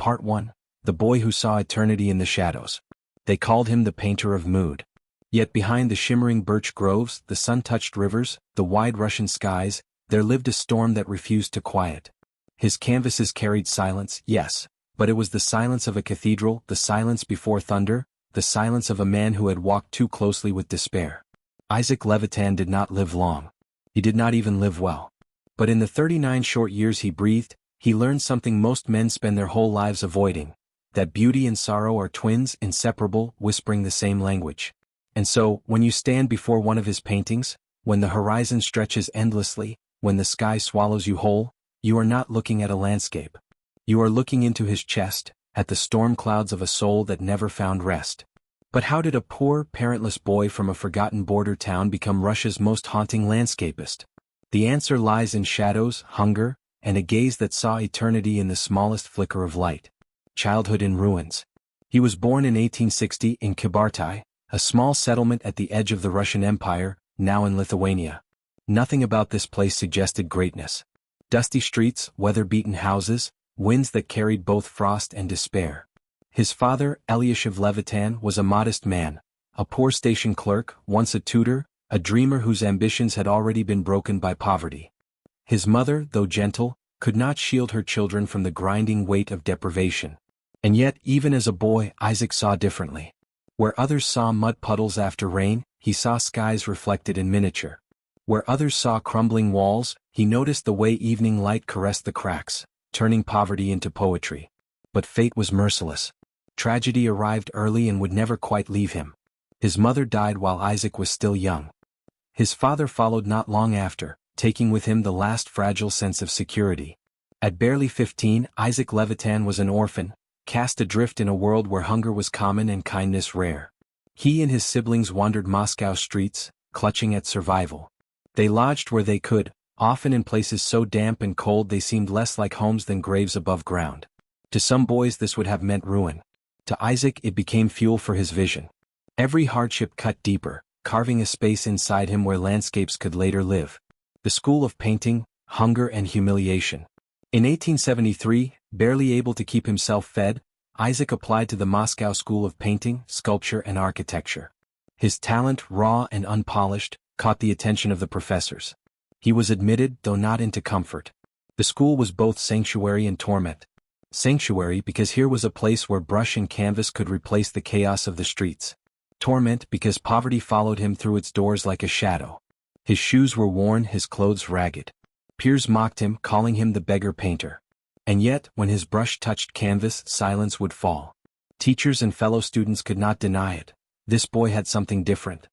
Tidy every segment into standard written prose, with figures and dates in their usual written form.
Part 1. The Boy Who Saw Eternity in the Shadows. They called him the painter of mood. Yet behind the shimmering birch groves, the sun-touched rivers, the wide Russian skies, there lived a storm that refused to quiet. His canvases carried silence, yes, but it was the silence of a cathedral, the silence before thunder, the silence of a man who had walked too closely with despair. Isaac Levitan did not live long. He did not even live well. But in the 39 short years he breathed, he learned something most men spend their whole lives avoiding, that beauty and sorrow are twins, inseparable, whispering the same language. And so, when you stand before one of his paintings, when the horizon stretches endlessly, when the sky swallows you whole, you are not looking at a landscape. You are looking into his chest, at the storm clouds of a soul that never found rest. But how did a poor, parentless boy from a forgotten border town become Russia's most haunting landscapist? The answer lies in shadows, hunger, and a gaze that saw eternity in the smallest flicker of light. Childhood in ruins. He was born in 1860 in Kabartai, a small settlement at the edge of the Russian Empire, now in Lithuania. Nothing about this place suggested greatness. Dusty streets, weather-beaten houses, winds that carried both frost and despair. His father, Ilyashiv Levitan, was a modest man, a poor station clerk, once a tutor, a dreamer whose ambitions had already been broken by poverty. His mother, though gentle, could not shield her children from the grinding weight of deprivation. And yet, even as a boy, Isaac saw differently. Where others saw mud puddles after rain, he saw skies reflected in miniature. Where others saw crumbling walls, he noticed the way evening light caressed the cracks, turning poverty into poetry. But fate was merciless. Tragedy arrived early and would never quite leave him. His mother died while Isaac was still young. His father followed not long after, taking with him the last fragile sense of security. At barely 15, Isaac Levitan was an orphan, cast adrift in a world where hunger was common and kindness rare. He and his siblings wandered Moscow streets, clutching at survival. They lodged where they could, often in places so damp and cold they seemed less like homes than graves above ground. To some boys this would have meant ruin. To Isaac it became fuel for his vision. Every hardship cut deeper, carving a space inside him where landscapes could later live. The school of painting, hunger and humiliation. In 1873, barely able to keep himself fed, Isaac applied to the Moscow School of Painting, Sculpture and Architecture. His talent, raw and unpolished, caught the attention of the professors. He was admitted, though not into comfort. The school was both sanctuary and torment. Sanctuary because here was a place where brush and canvas could replace the chaos of the streets. Torment because poverty followed him through its doors like a shadow. His shoes were worn, his clothes ragged. Peers mocked him, calling him the beggar painter. And yet, when his brush touched canvas, silence would fall. Teachers and fellow students could not deny it. This boy had something different.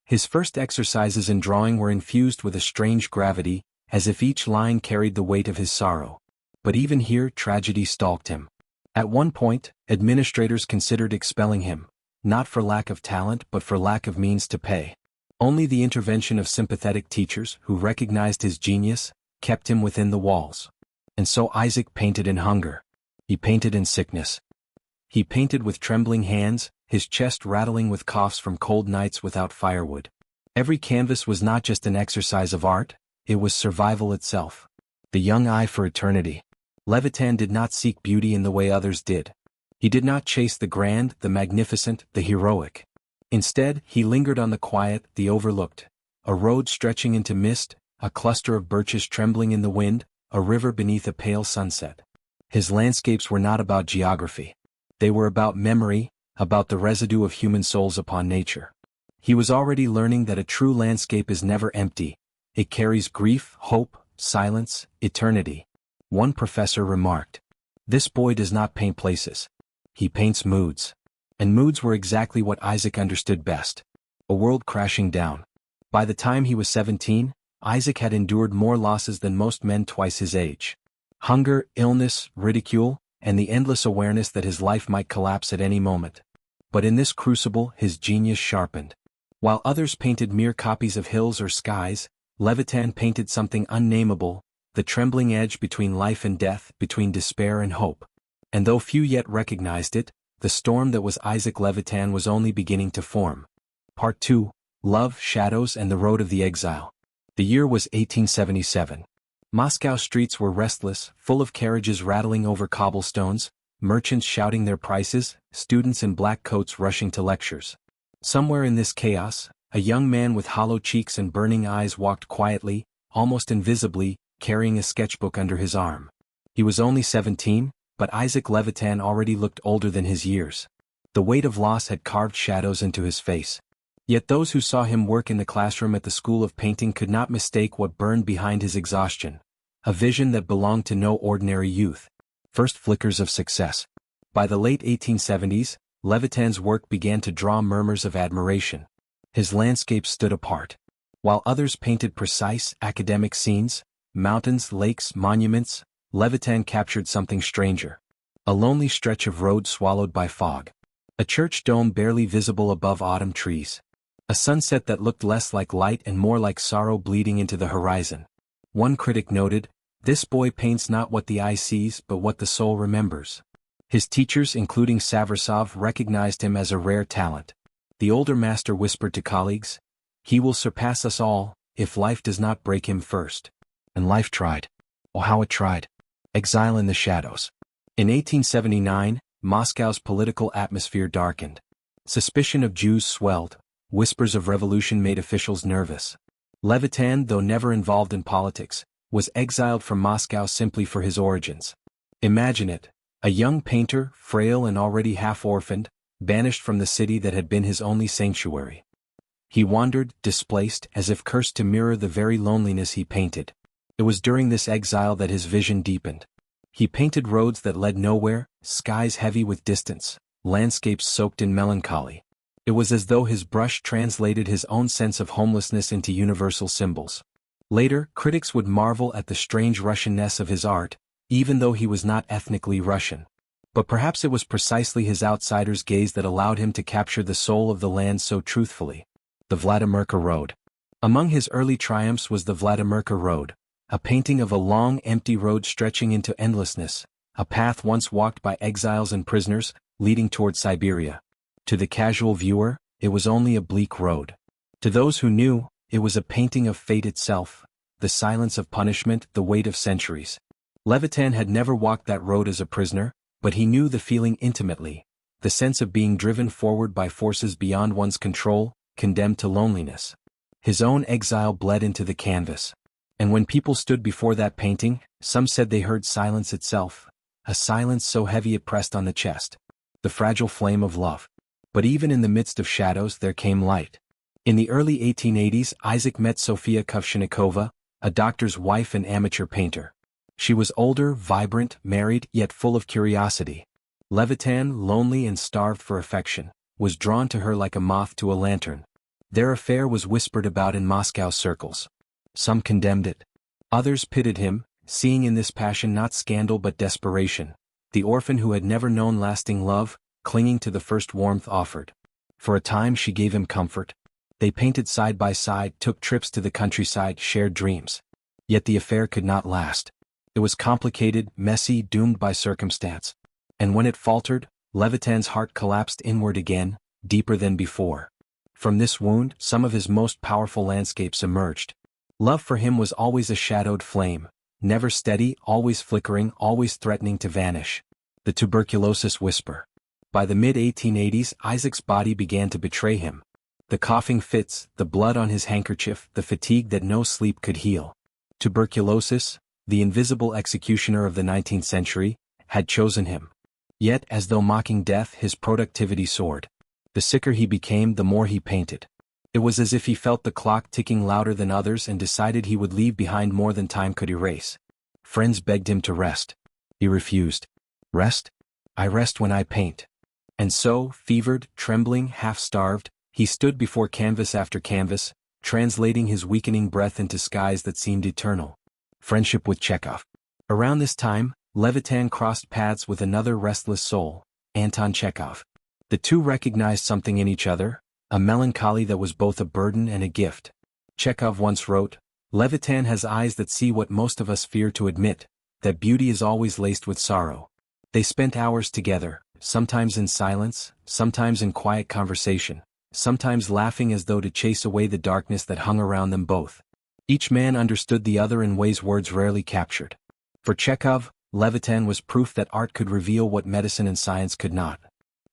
His first exercises in drawing were infused with a strange gravity, as if each line carried the weight of his sorrow. But even here, tragedy stalked him. At one point, administrators considered expelling him, not for lack of talent but for lack of means to pay. Only the intervention of sympathetic teachers, who recognized his genius, kept him within the walls. And so Isaac painted in hunger. He painted in sickness. He painted with trembling hands, his chest rattling with coughs from cold nights without firewood. Every canvas was not just an exercise of art, it was survival itself. The young eye for eternity. Levitan did not seek beauty in the way others did. He did not chase the grand, the magnificent, the heroic. Instead, he lingered on the quiet, the overlooked. A road stretching into mist, a cluster of birches trembling in the wind, a river beneath a pale sunset. His landscapes were not about geography. They were about memory, about the residue of human souls upon nature. He was already learning that a true landscape is never empty. It carries grief, hope, silence, eternity. One professor remarked, "This boy does not paint places. He paints moods." And moods were exactly what Isaac understood best. A world crashing down. By the time he was 17, Isaac had endured more losses than most men twice his age. Hunger, illness, ridicule, and the endless awareness that his life might collapse at any moment. But in this crucible, his genius sharpened. While others painted mere copies of hills or skies, Levitan painted something unnameable, the trembling edge between life and death, between despair and hope. And though few yet recognized it, the storm that was Isaac Levitan was only beginning to form. Part 2. Love, Shadows and the Road of the Exile. The year was 1877. Moscow streets were restless, full of carriages rattling over cobblestones, merchants shouting their prices, students in black coats rushing to lectures. Somewhere in this chaos, a young man with hollow cheeks and burning eyes walked quietly, almost invisibly, carrying a sketchbook under his arm. He was only 17, but Isaac Levitan already looked older than his years. The weight of loss had carved shadows into his face. Yet those who saw him work in the classroom at the School of Painting could not mistake what burned behind his exhaustion. A vision that belonged to no ordinary youth. First flickers of success. By the late 1870s, Levitan's work began to draw murmurs of admiration. His landscapes stood apart. While others painted precise, academic scenes, mountains, lakes, monuments, Levitan captured something stranger. A lonely stretch of road swallowed by fog. A church dome barely visible above autumn trees. A sunset that looked less like light and more like sorrow bleeding into the horizon. One critic noted, "This boy paints not what the eye sees but what the soul remembers." His teachers, including Savrasov, recognized him as a rare talent. The older master whispered to colleagues, "He will surpass us all, if life does not break him first." And life tried. Oh, how it tried. Exile in the shadows. In 1879, Moscow's political atmosphere darkened. Suspicion of Jews swelled. Whispers of revolution made officials nervous. Levitan, though never involved in politics, was exiled from Moscow simply for his origins. Imagine it, a young painter, frail and already half-orphaned, banished from the city that had been his only sanctuary. He wandered, displaced, as if cursed to mirror the very loneliness he painted. It was during this exile that his vision deepened. He painted roads that led nowhere, skies heavy with distance, landscapes soaked in melancholy. It was as though his brush translated his own sense of homelessness into universal symbols. Later, critics would marvel at the strange Russianness of his art, even though he was not ethnically Russian. But perhaps it was precisely his outsider's gaze that allowed him to capture the soul of the land so truthfully. The Vladimirka Road. Among his early triumphs was the Vladimirka Road, a painting of a long, empty road stretching into endlessness, a path once walked by exiles and prisoners, leading toward Siberia. To the casual viewer, it was only a bleak road. To those who knew, it was a painting of fate itself, the silence of punishment, the weight of centuries. Levitan had never walked that road as a prisoner, but he knew the feeling intimately, the sense of being driven forward by forces beyond one's control, condemned to loneliness. His own exile bled into the canvas. And when people stood before that painting, some said they heard silence itself, a silence so heavy it pressed on the chest. The fragile flame of love. But even in the midst of shadows there came light. In the early 1880s, Isaac met Sofia Kuvshinikova, a doctor's wife and amateur painter. She was older, vibrant, married, yet full of curiosity. Levitan, lonely and starved for affection, was drawn to her like a moth to a lantern. Their affair was whispered about in Moscow circles. Some condemned it. Others pitied him, seeing in this passion not scandal but desperation. The orphan who had never known lasting love, clinging to the first warmth offered. For a time she gave him comfort. They painted side by side, took trips to the countryside, shared dreams. Yet the affair could not last. It was complicated, messy, doomed by circumstance. And when it faltered, Levitan's heart collapsed inward again, deeper than before. From this wound, some of his most powerful landscapes emerged. Love for him was always a shadowed flame, never steady, always flickering, always threatening to vanish. The tuberculosis whisper. By the mid-1880s, Isaac's body began to betray him. The coughing fits, the blood on his handkerchief, the fatigue that no sleep could heal. Tuberculosis, the invisible executioner of the 19th century, had chosen him. Yet, as though mocking death, his productivity soared. The sicker he became, the more he painted. It was as if he felt the clock ticking louder than others and decided he would leave behind more than time could erase. Friends begged him to rest. He refused. Rest? I rest when I paint. And so, fevered, trembling, half-starved, he stood before canvas after canvas, translating his weakening breath into skies that seemed eternal. Friendship with Chekhov. Around this time, Levitan crossed paths with another restless soul, Anton Chekhov. The two recognized something in each other, a melancholy that was both a burden and a gift. Chekhov once wrote, "Levitan has eyes that see what most of us fear to admit, that beauty is always laced with sorrow." They spent hours together, sometimes in silence, sometimes in quiet conversation, sometimes laughing as though to chase away the darkness that hung around them both. Each man understood the other in ways words rarely captured. For Chekhov, Levitan was proof that art could reveal what medicine and science could not.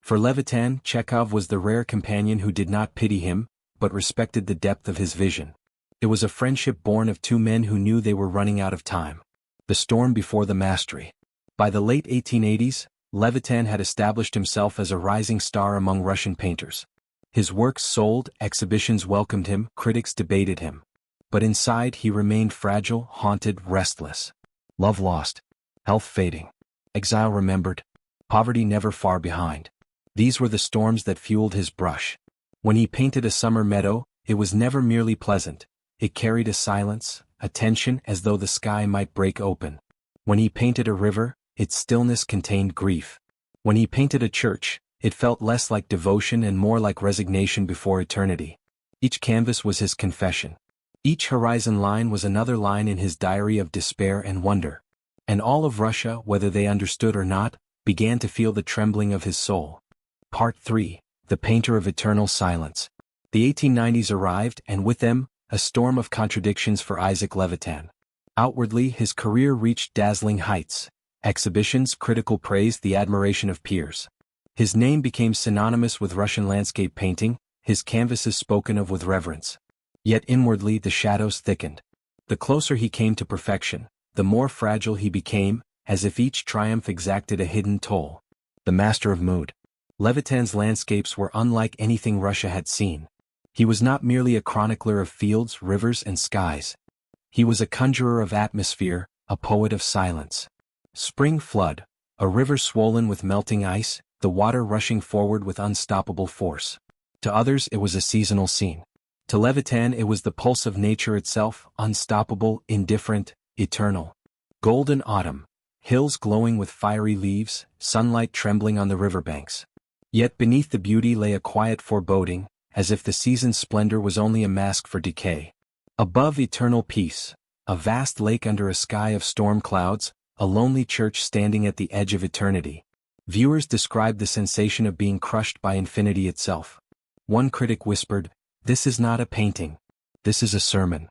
For Levitan, Chekhov was the rare companion who did not pity him, but respected the depth of his vision. It was a friendship born of two men who knew they were running out of time. The storm before the mastery. By the late 1880s, Levitan had established himself as a rising star among Russian painters. His works sold, exhibitions welcomed him, critics debated him. But inside he remained fragile, haunted, restless. Love lost. Health fading. Exile remembered. Poverty never far behind. These were the storms that fueled his brush. When he painted a summer meadow, it was never merely pleasant. It carried a silence, a tension as though the sky might break open. When he painted a river, its stillness contained grief. When he painted a church, it felt less like devotion and more like resignation before eternity. Each canvas was his confession. Each horizon line was another line in his diary of despair and wonder. And all of Russia, whether they understood or not, began to feel the trembling of his soul. Part 3. The Painter of Eternal Silence. The 1890s arrived, and with them, a storm of contradictions for Isaac Levitan. Outwardly, his career reached dazzling heights. Exhibitions, critical praise, the admiration of peers. His name became synonymous with Russian landscape painting, his canvases spoken of with reverence. Yet inwardly the shadows thickened. The closer he came to perfection, the more fragile he became, as if each triumph exacted a hidden toll. The master of mood. Levitan's landscapes were unlike anything Russia had seen. He was not merely a chronicler of fields, rivers, and skies. He was a conjurer of atmosphere, a poet of silence. Spring flood, a river swollen with melting ice, the water rushing forward with unstoppable force. To others it was a seasonal scene. To Levitan it was the pulse of nature itself, unstoppable, indifferent, eternal. Golden autumn, hills glowing with fiery leaves, sunlight trembling on the riverbanks. Yet beneath the beauty lay a quiet foreboding, as if the season's splendor was only a mask for decay. Above eternal peace, a vast lake under a sky of storm clouds, a lonely church standing at the edge of eternity. Viewers described the sensation of being crushed by infinity itself. One critic whispered, "This is not a painting. This is a sermon."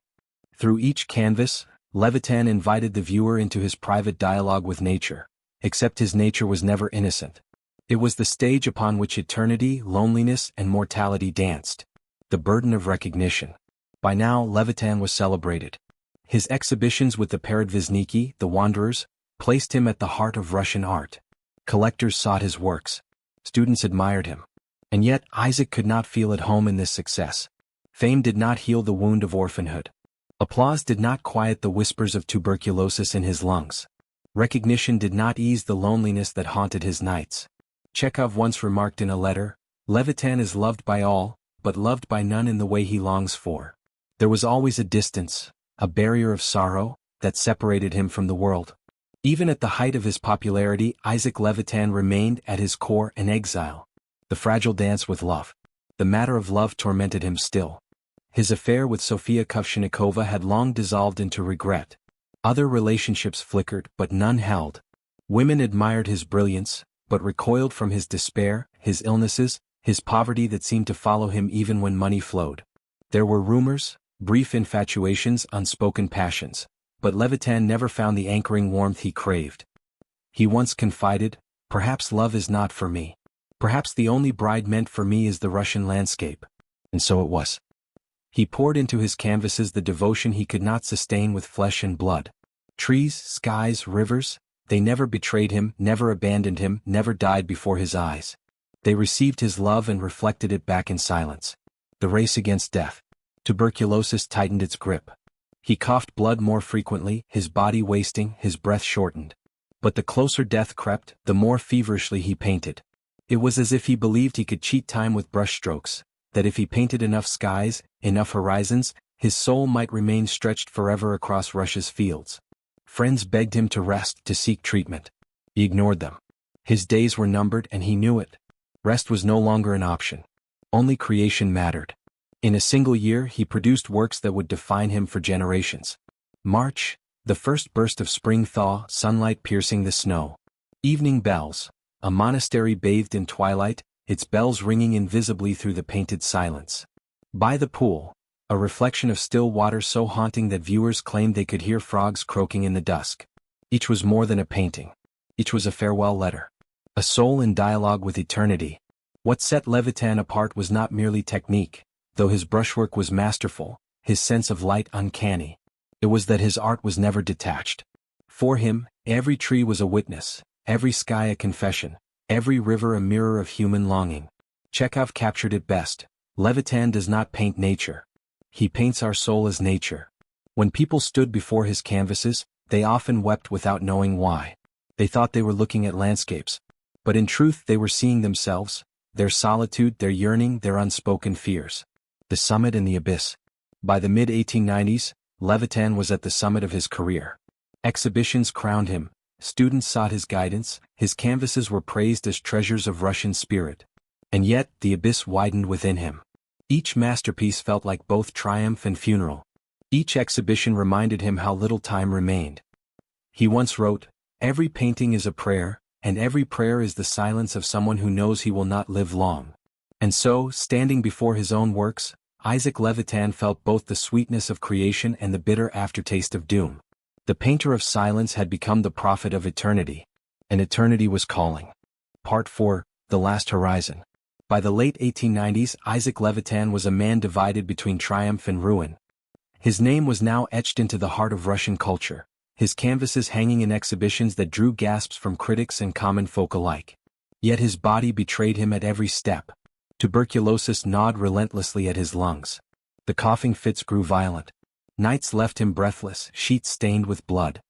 Through each canvas, Levitan invited the viewer into his private dialogue with nature, except his nature was never innocent. It was the stage upon which eternity, loneliness, and mortality danced. The burden of recognition. By now, Levitan was celebrated. His exhibitions with the Peredvishniki, the Wanderers, placed him at the heart of Russian art. Collectors sought his works. Students admired him. And yet, Isaac could not feel at home in this success. Fame did not heal the wound of orphanhood. Applause did not quiet the whispers of tuberculosis in his lungs. Recognition did not ease the loneliness that haunted his nights. Chekhov once remarked in a letter, "Levitan is loved by all, but loved by none in the way he longs for." There was always a distance, a barrier of sorrow, that separated him from the world. Even at the height of his popularity, Isaac Levitan remained at his core an exile. The fragile dance with love. The matter of love tormented him still. His affair with Sofia Kuvshinikova had long dissolved into regret. Other relationships flickered, but none held. Women admired his brilliance, but recoiled from his despair, his illnesses, his poverty that seemed to follow him even when money flowed. There were rumors, brief infatuations, unspoken passions, but Levitan never found the anchoring warmth he craved. He once confided, "Perhaps love is not for me. Perhaps the only bride meant for me is the Russian landscape." And so it was. He poured into his canvases the devotion he could not sustain with flesh and blood. Trees, skies, rivers, they never betrayed him, never abandoned him, never died before his eyes. They received his love and reflected it back in silence. The race against death. Tuberculosis tightened its grip. He coughed blood more frequently, his body wasting, his breath shortened. But the closer death crept, the more feverishly he painted. It was as if he believed he could cheat time with brushstrokes, that if he painted enough skies, enough horizons, his soul might remain stretched forever across Russia's fields. Friends begged him to rest, to seek treatment. He ignored them. His days were numbered and he knew it. Rest was no longer an option. Only creation mattered. In a single year he produced works that would define him for generations. March, the first burst of spring thaw, sunlight piercing the snow. Evening bells, a monastery bathed in twilight, its bells ringing invisibly through the painted silence. By the pool, a reflection of still water so haunting that viewers claimed they could hear frogs croaking in the dusk. Each was more than a painting. Each was a farewell letter. A soul in dialogue with eternity. What set Levitan apart was not merely technique, though his brushwork was masterful, his sense of light uncanny. It was that his art was never detached. For him, every tree was a witness, every sky a confession, every river a mirror of human longing. Chekhov captured it best. Levitan does not paint nature. He paints our soul as nature. When people stood before his canvases, they often wept without knowing why. They thought they were looking at landscapes. But in truth they were seeing themselves, their solitude, their yearning, their unspoken fears. The summit and the abyss. By the mid-1890s, Levitan was at the summit of his career. Exhibitions crowned him, students sought his guidance, his canvases were praised as treasures of Russian spirit. And yet, the abyss widened within him. Each masterpiece felt like both triumph and funeral. Each exhibition reminded him how little time remained. He once wrote, "Every painting is a prayer, and every prayer is the silence of someone who knows he will not live long." And so, standing before his own works, Isaac Levitan felt both the sweetness of creation and the bitter aftertaste of doom. The painter of silence had become the prophet of eternity. And eternity was calling. Part 4, The Last Horizon. By the late 1890s, Isaac Levitan was a man divided between triumph and ruin. His name was now etched into the heart of Russian culture, his canvases hanging in exhibitions that drew gasps from critics and common folk alike. Yet his body betrayed him at every step. Tuberculosis gnawed relentlessly at his lungs. The coughing fits grew violent. Nights left him breathless, sheets stained with blood.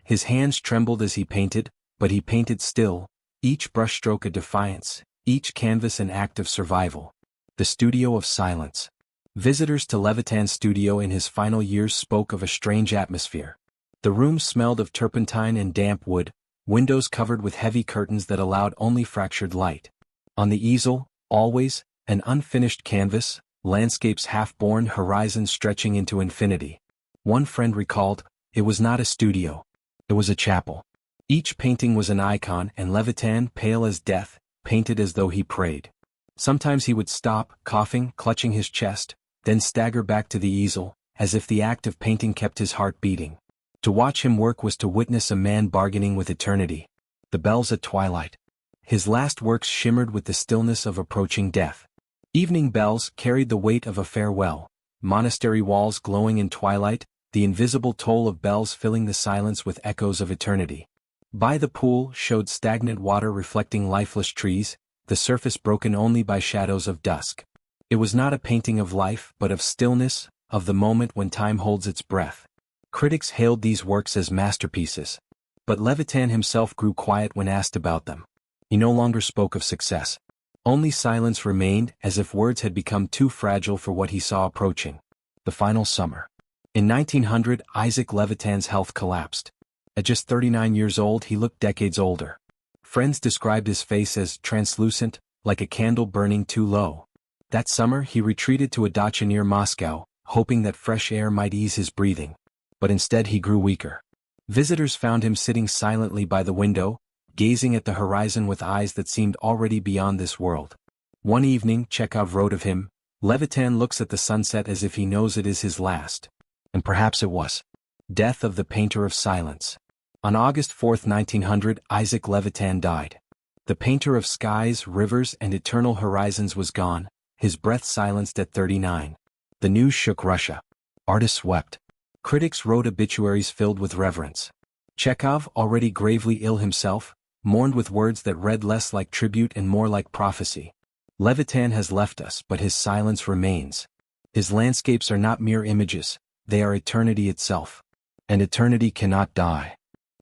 His hands trembled as he painted, but he painted still, each brushstroke a defiance, each canvas an act of survival. The studio of silence. Visitors to Levitan's studio in his final years spoke of a strange atmosphere. The room smelled of turpentine and damp wood, windows covered with heavy curtains that allowed only fractured light. On the easel, always, an unfinished canvas, landscapes half-born, horizons stretching into infinity. One friend recalled, it was not a studio. It was a chapel. Each painting was an icon, and Levitan, pale as death, painted as though he prayed. Sometimes he would stop, coughing, clutching his chest, then stagger back to the easel, as if the act of painting kept his heart beating. To watch him work was to witness a man bargaining with eternity. The bells at twilight. His last works shimmered with the stillness of approaching death. Evening bells carried the weight of a farewell, monastery walls glowing in twilight, the invisible toll of bells filling the silence with echoes of eternity. By the pool showed stagnant water reflecting lifeless trees, the surface broken only by shadows of dusk. It was not a painting of life but of stillness, of the moment when time holds its breath. Critics hailed these works as masterpieces. But Levitan himself grew quiet when asked about them. He no longer spoke of success. Only silence remained, as if words had become too fragile for what he saw approaching. The final summer. In 1900, Isaac Levitan's health collapsed. At just 39 years old, he looked decades older. Friends described his face as translucent, like a candle burning too low. That summer, he retreated to a dacha near Moscow, hoping that fresh air might ease his breathing. But instead he grew weaker. Visitors found him sitting silently by the window, gazing at the horizon with eyes that seemed already beyond this world. One evening, Chekhov wrote of him, "Levitan looks at the sunset as if he knows it is his last." And perhaps it was. Death of the painter of silence. On August 4, 1900, Isaac Levitan died. The painter of skies, rivers, and eternal horizons was gone, his breath silenced at 39. The news shook Russia. Artists wept. Critics wrote obituaries filled with reverence. Chekhov, already gravely ill himself, mourned with words that read less like tribute and more like prophecy. Levitan has left us, but his silence remains. His landscapes are not mere images, they are eternity itself. And eternity cannot die.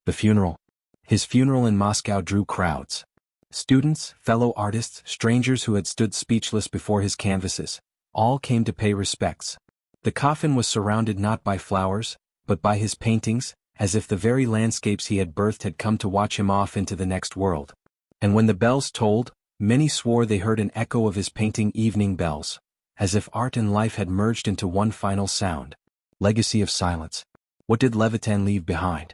The funeral. His funeral in Moscow drew crowds. Students, fellow artists, strangers who had stood speechless before his canvases, all came to pay respects. The coffin was surrounded not by flowers, but by his paintings, as if the very landscapes he had birthed had come to watch him off into the next world. And when the bells tolled, many swore they heard an echo of his painting Evening Bells, as if art and life had merged into one final sound. Legacy of silence. What did Levitan leave behind?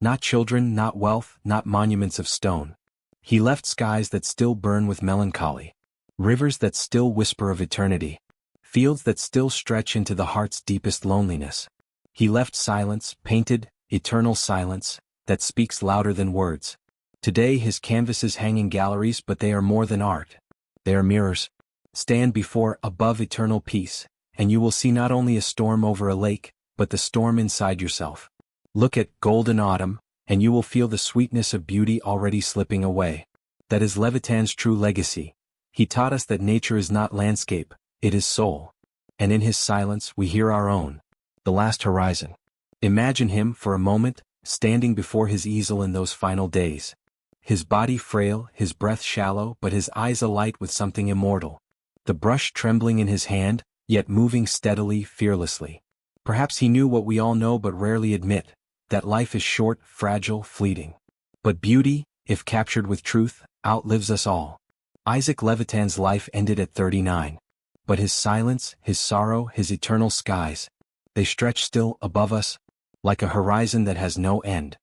Not children, not wealth, not monuments of stone. He left skies that still burn with melancholy, rivers that still whisper of eternity, fields that still stretch into the heart's deepest loneliness. He left silence, painted, eternal silence, that speaks louder than words. Today his canvases hang in galleries, but they are more than art. They are mirrors. Stand above eternal peace, and you will see not only a storm over a lake, but the storm inside yourself. Look at Golden Autumn, and you will feel the sweetness of beauty already slipping away. That is Levitan's true legacy. He taught us that nature is not landscape, it is soul. And in his silence we hear our own. The last horizon. Imagine him for a moment, standing before his easel in those final days. His body frail, his breath shallow, but his eyes alight with something immortal. The brush trembling in his hand, yet moving steadily, fearlessly. Perhaps he knew what we all know but rarely admit, that life is short, fragile, fleeting. But beauty, if captured with truth, outlives us all. Isaac Levitan's life ended at 39. But his silence, his sorrow, his eternal skies, they stretch still above us, like a horizon that has no end.